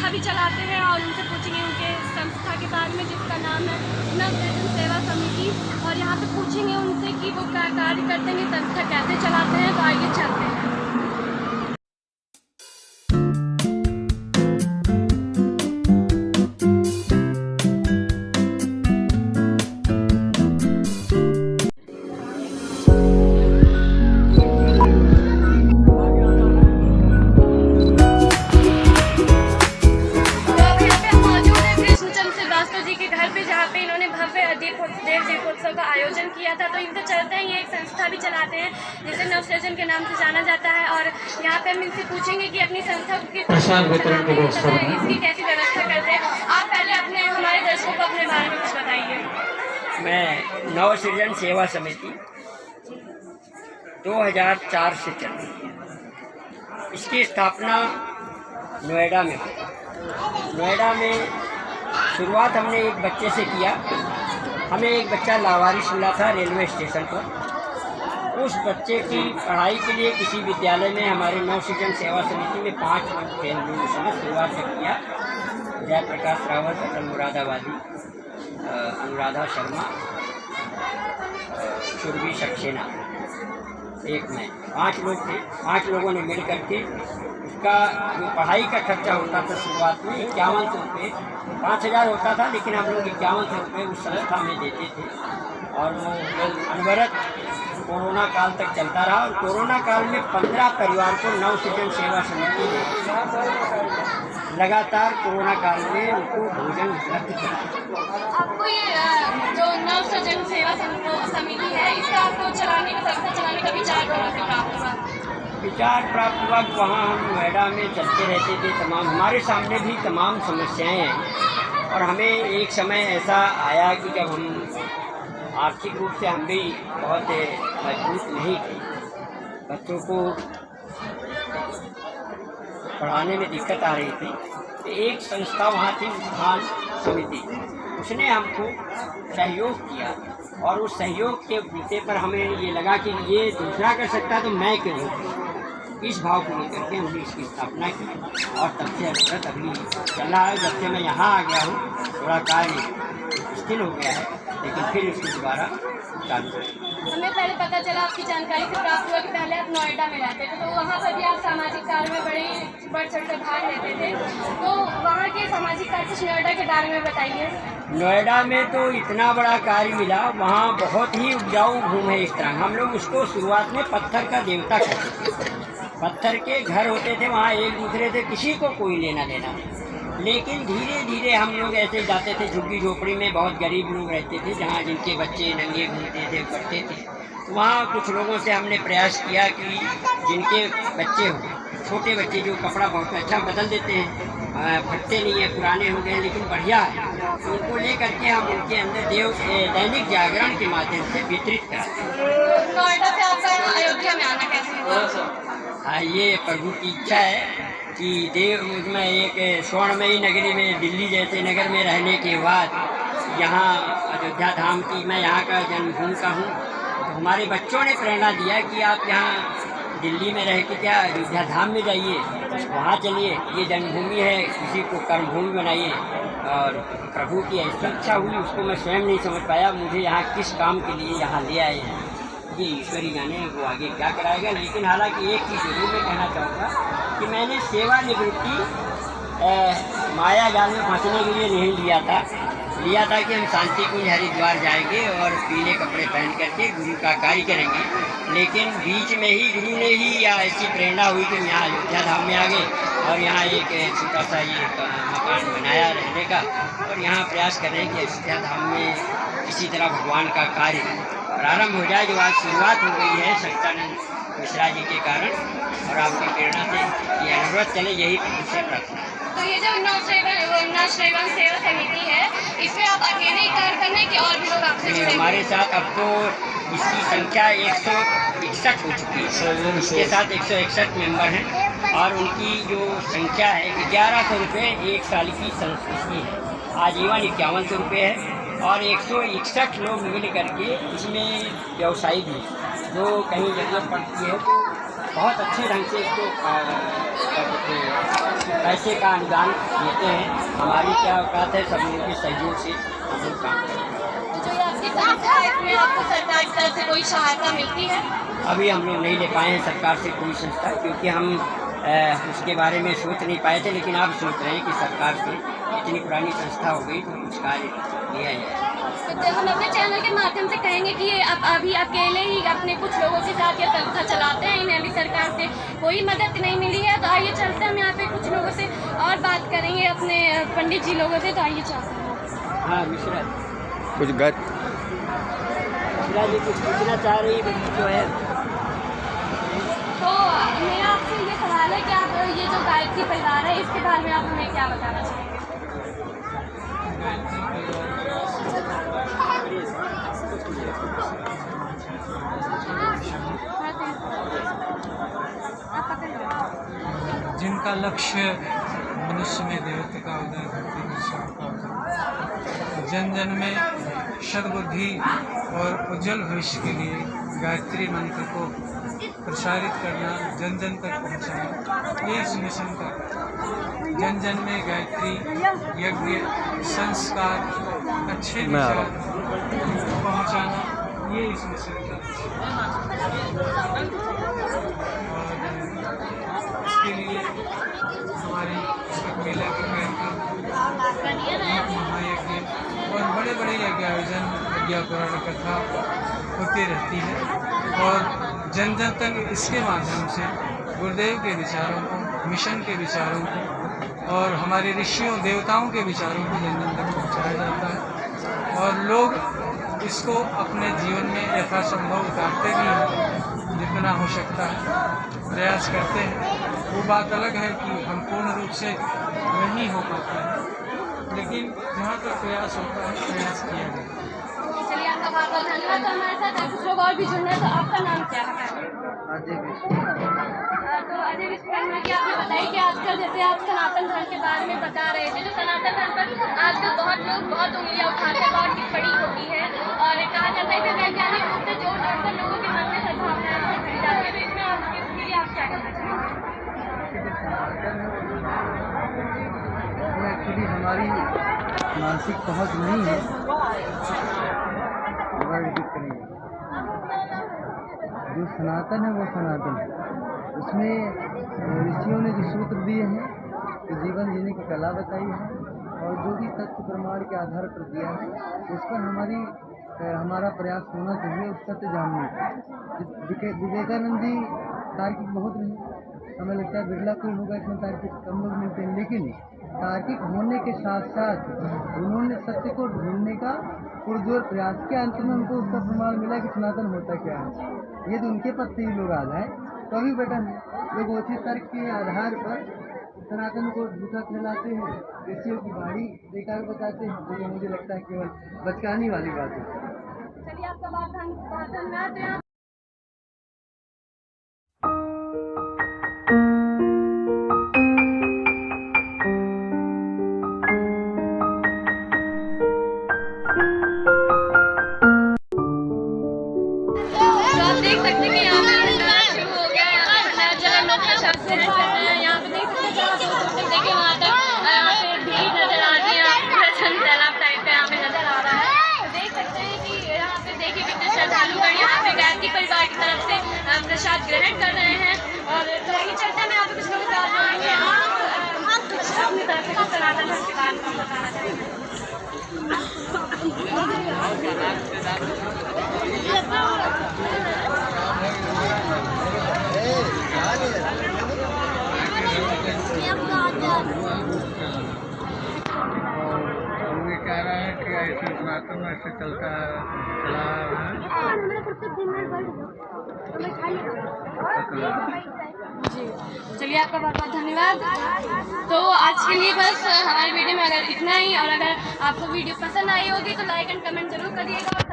संस्था भी चलाते हैं और उनसे पूछेंगे उनके संस्था के बारे में, जिसका नाम है नवसृजन सेवा समिति। और यहाँ पे पूछेंगे उनसे कि वो क्या कार्य करते हैं, संस्था कैसे चलाते हैं। तो आइए चलते हैं। देव दीपोत्सव का आयोजन किया था। तो इनसे चलते हैं, ये एक संस्था भी चलाते हैं जिसे नवसृजन के नाम से जाना जाता है। और यहाँ पे हम इनसे पूछेंगे कि अपनी संस्था की इसकी कैसी व्यवस्था करते हैं। आप पहले अपने हमारे दर्शकों को अपने बारे में कुछ बताइए। मैं नवसृजन सेवा समिति 2004 से चल रही है। इसकी स्थापना नोएडा में हुई। नोएडा में शुरुआत हमने एक बच्चे से किया। हमें एक बच्चा लावारिस मिला था रेलवे स्टेशन पर। उस बच्चे की पढ़ाई के लिए किसी विद्यालय में हमारे नवसृजन सेवा समिति में 5 लोग थे। हमने उसमें शुरुआत से किया। जयप्रकाश रावत, अटल मुरादाबादी, अनुराधा शर्मा, सुरभि सक्सेना, एक मैं, 5 लोग थे। 5 लोगों ने मिल करके उसका जो पढ़ाई का खर्चा होता था शुरुआत में 5100 रुपये, 5000 होता था, लेकिन हम लोग 5100 रुपये उस संस्था में देते थे। और वो अनवरत कोरोना काल तक चलता रहा। और कोरोना काल में 15 परिवार को नवसृजन सेवा समिति ने लगातार कोरोना काल में उनको भोजन उपलब्ध कराया। आपको ये जो नवसृजन सेवा समिति है, इसका आपको चलाने का, संस्था चलाने का विचार कहाँ से प्राप्त हुआ? विचार प्राप्त हुआ कि वहाँ हम नोएडा में चलते रहते थे। तमाम हमारे सामने भी तमाम समस्याएं हैं। और हमें एक समय ऐसा आया कि जब हम आर्थिक रूप से हम भी बहुत मजबूत नहीं थे, बच्चों को पढ़ाने में दिक्कत आ रही थी, तो एक संस्था वहाँ थी, उत्थान समिति, उसने हमको सहयोग किया। और उस सहयोग के बूते पर हमें ये लगा कि ये दूसरा कर सकता तो मैं क्यों नहीं। इस भाव को लेकर के हमने इसकी स्थापना की। और तब से अवसर अभी चल रहा है। जब से मैं यहाँ आ गया हूँ थोड़ा कार्य स्थिर हो गया है, लेकिन फिर इसको दोबारा चालू करें। हमें पहले पता चला, आपकी जानकारी से प्राप्त हुआ कि पहले आप नोएडा में रहते थे, तो वहाँ पर भी आप सामाजिक कार्य में बढ़ चढ़ कर भाग लेते थे। तो वहाँ के सामाजिक कार्य कुछ नोएडा के बारे में बताइए। नोएडा में तो इतना बड़ा कार्य मिला। वहाँ बहुत ही उपजाऊ भूमि है। इस तरह हम लोग उसको शुरुआत में पत्थर का देवता कहते थे। पत्थर के घर होते थे वहाँ, एक दूसरे से किसी को कोई लेना देना नहीं। लेकिन धीरे धीरे हम लोग ऐसे जाते थे, झुग्गी झोपड़ी में बहुत गरीब लोग रहते थे, जहाँ जिनके बच्चे नंगे घूमते थे, पढ़ते थे। तो वहाँ कुछ लोगों से हमने प्रयास किया कि जिनके बच्चे हो, छोटे बच्चे जो कपड़ा बहुत अच्छा बदल देते हैं, फटते नहीं है, पुराने हो गए लेकिन बढ़िया है, तो उनको ले करके हम उनके अंदर दैनिक जागरण के माध्यम से वितरित कराते। नोएडा से आपका अयोध्या में आना कैसे हुआ? हाँ, ये प्रभु की इच्छा है कि देव में एक स्वर्णमयी नगरी में, दिल्ली जैसे नगर में रहने के बाद यहाँ अयोध्या धाम की, मैं यहाँ का जन्मभूमि का हूँ, तो हमारे बच्चों ने प्रेरणा दिया कि आप यहाँ दिल्ली में रह के क्या अयोध्या धाम में जाइए, वहाँ चलिए, ये जन्मभूमि है, इसी को कर्मभूमि बनाइए। और प्रभु की ऐसी इच्छा हुई, उसको मैं स्वयं नहीं समझ पाया। मुझे यहाँ किस काम के लिए यहाँ ले आए हैं, ये ईश्वरी जाने, वो आगे क्या कराएगा। लेकिन हालांकि एक चीज़ जरूर मैं कहना चाहूँगा कि मैंने सेवानिवृत्ति माया जाल में फंसने के लिए नहीं लिया था कि हम शांति कुंज हरिद्वार जाएंगे और पीले कपड़े पहन करके गुरु का कार्य करेंगे। लेकिन बीच में ही गुरु ने ही या ऐसी प्रेरणा हुई कि यहाँ अयोध्या धाम में आ गए और यहाँ एक छोटा सा ये मकान बनाया रहने का, और यहाँ प्रयास कर रहे हैं कि अयोध्या धाम में इसी तरह भगवान का कार्य प्रारंभ हो जाए, जो आज शुरुआत हो गई है सच्चिदानंद मिश्रा जी के कारण और आपकी प्रेरणा से ये अनुरोध चले, यही मुझसे प्रार्थना है। तो ये जो नवसृजन सेवा समिति है, इसमें आप अकेले ही कार्य करना है कि और भी लोग आपसे जुड़े? हमारे साथ अब तो इसकी संख्या 161 हो चुकी है। इसके साथ 161 मेंबर हैं और उनकी जो संख्या है 1100 रुपये एक साल की संस्कृति है। आजीवन 5100 रुपये है और 161 लोग मिल करके इसमें व्यवसायी भी, जो कहीं जरूरत पड़ती है तो बहुत अच्छे ढंग से इसको पैसे का अनुदान देते हैं। हमारी क्या औकात है, सब लोगों के सहयोग से हम लोग काम करते हैं। तो जो ये आपकी संस्था है इसमें आपको सरकार की तरफ से कोई सहायता मिलती है? अभी हम लोग नहीं ले पाए हैं सरकार से कोई संस्था, क्योंकि हम उसके बारे में सोच नहीं पाए थे, लेकिन अब सोच रहे हैं कि सरकार से इतनी पुरानी संस्था हो गई तो कुछ कार्य लिया जाए। तो हम अपने चैनल के माध्यम से कहेंगे कि ये आप अभी अकेले ही अपने कुछ लोगों के साथ ये संस्था चलाते हैं, इन्हें अभी सरकार से कोई मदद नहीं मिली है। तो आइए चलते हैं, हम यहाँ पे कुछ लोगों से और बात करेंगे, अपने पंडित जी लोगों से। तो आइए चलते हैं। हाँ मिश्रा कुछ गत मिश्रा जी कुछ पूछना चाह रही जो है। तो मेरा आपसे ये सवाल है कि आप ये जो गायत्री परिवार है इसके बारे में आप हमें क्या बताना चाहेंगे? जिनका लक्ष्य मनुष्य में देवत्व का उदय, भक्ति में शिव का उदय, जन जन में सद्बुद्धि और उज्जवल भविष्य के लिए गायत्री मंत्र को प्रसारित करना, जन जन तक पहुंचाना, ये इस मिशन का जन जन में गायत्री यज्ञ संस्कार अच्छे विचार पहुंचाना, ये इस मिशन का। और इसके लिए हमारी मेला के कार्यक्रम, महायज्ञ और बड़े बड़े यज्ञ आयोजन, यज्ञ पुराण कथा होती रहती है। और जन जन तक इसके माध्यम से गुरुदेव के विचारों को, मिशन के विचारों को और हमारे ऋषियों देवताओं के विचारों को जन जन तक पहुँचाया जाता है। और लोग इसको अपने जीवन में यथासंभव उतारते भी हैं, जितना हो सकता है प्रयास करते हैं। वो बात अलग है कि हम पूर्ण रूप से नहीं हो पाता है, लेकिन जहाँ तक प्रयास होता है प्रयास किया जाए। चलिए आपका बहुत बहुत धन्यवाद। तो हमारे साथ कुछ लोग और भी जुड़ना है। तो आपका नाम क्या है? अजय विश्वकर्मा। तो अजय विश्वकर्मा की आपने बताई कि आजकल जैसे आप सनातन धर्म के बारे में बता रहे थे, जो सनातन धर्म पर आजकल बहुत लोग बहुत उंगलियां उठाते हैं, बहुत टिप्पणी होती है और कहा जाता है कि वैज्ञानिक रूप से जोड़ जोड़कर लोगों के मन में सद्भावनाएं भरी जाती है। तो इसमें इसके लिए आप क्या कहना चाहेंगे? एक्चुअली हमारी मानसिक पहुंच नहीं है, जो सनातन है वो सनातन है। उसमें ऋषियों ने जो सूत्र दिए हैं, जो जीवन जीने की कला बताई है और जो भी तथ्य प्रमाण के आधार पर दिया है, उस पर हमारा प्रयास होना चाहिए उस सत्य जानने का। विवेकानंद जी तार्किक बहुत नहीं, हमें लगता है बिरला कोई होगा इसमें तार्किक कम लोग मिलते हैं, लेकिन तार्किक होने के साथ साथ उन्होंने सत्य को ढूंढने का पुरजोर प्रयास किया। अंत में उनको उसका प्रमाण मिला कि सनातन होता क्या है। यदि उनके पद से ही लोग आ जाए तो अभी बेटर है। लोग उसी तर्क के आधार पर सनातन को झूठा फैलाते हैं, ऋषियों की बाणी बेकार बताते हैं, तो ये मुझे लगता है केवल बचकानी वाली बात है। चलिए आपका बहुत धन्यवाद। देख सकते हैं कि यहाँ पे शुरू हो गया है, जगह लोग शब्द से रहते हैं। यहाँ पे देख सकते हैं देखिए वहाँ तक यहाँ पे भीड़ नजर आ रही है, प्रसन्न तालाब टाइप का यहाँ पे नजर आ रहा है। तो देख सकते हैं कि यहाँ पे देखिए कितने श्रद्धालुगण यहाँ पे गायत्री परिवार की तरफ से प्रसाद ग्रहण कर रहे हैं। और आगे चलते हैं, मैं यहाँ पे कुछ लोग साथ आएंगे, अपनी तरफ से कुछ सनातन धर्म के बारे में बताना चाहेंगे। ये कह रहा है कि ऐसे सनातन में ऐसे चलता चला रहा है। जी चलिए आपका बहुत बहुत धन्यवाद। तो आज के लिए बस हमारे वीडियो में अगर इतना ही, और अगर आपको वीडियो पसंद आई होगी तो लाइक एंड कमेंट जरूर करिएगा और